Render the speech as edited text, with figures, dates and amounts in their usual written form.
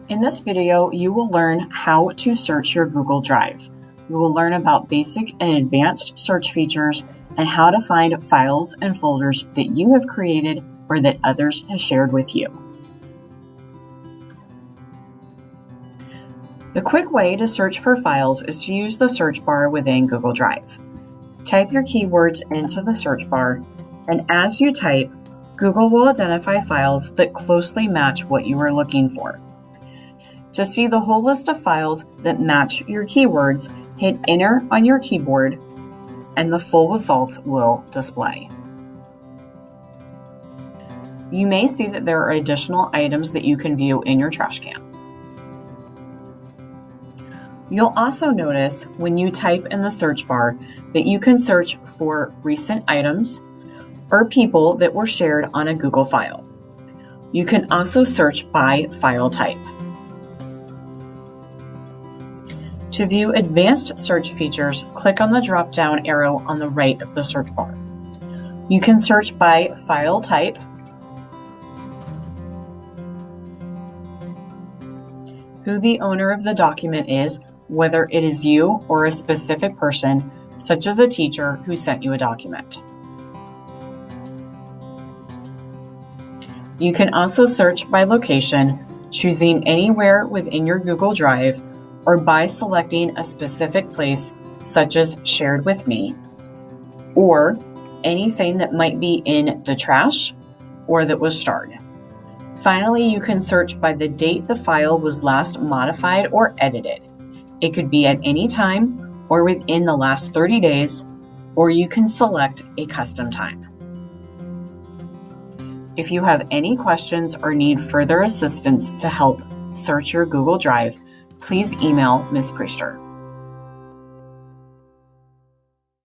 In this video, you will learn how to search your Google Drive. You will learn about basic and advanced search features and how to find files and folders that you have created or that others have shared with you. The quick way to search for files is to use the search bar within Google Drive. Type your keywords into the search bar, and as you type, Google will identify files that closely match what you are looking for. To see the whole list of files that match your keywords, hit Enter on your keyboard, and the full result will display. You may see that there are additional items that you can view in your trash can. You'll also notice when you type in the search bar that you can search for recent items or people that were shared on a Google file. You can also search by file type. To view advanced search features, click on the drop-down arrow on the right of the search bar. You can search by file type, who the owner of the document is, whether it is you or a specific person, such as a teacher who sent you a document. You can also search by location, choosing anywhere within your Google Drive, or by selecting a specific place, such as shared with me, or anything that might be in the trash or that was starred. Finally, you can search by the date the file was last modified or edited. It could be at any time or within the last 30 days, or you can select a custom time. If you have any questions or need further assistance to help search your Google Drive, please email Ms. Priester.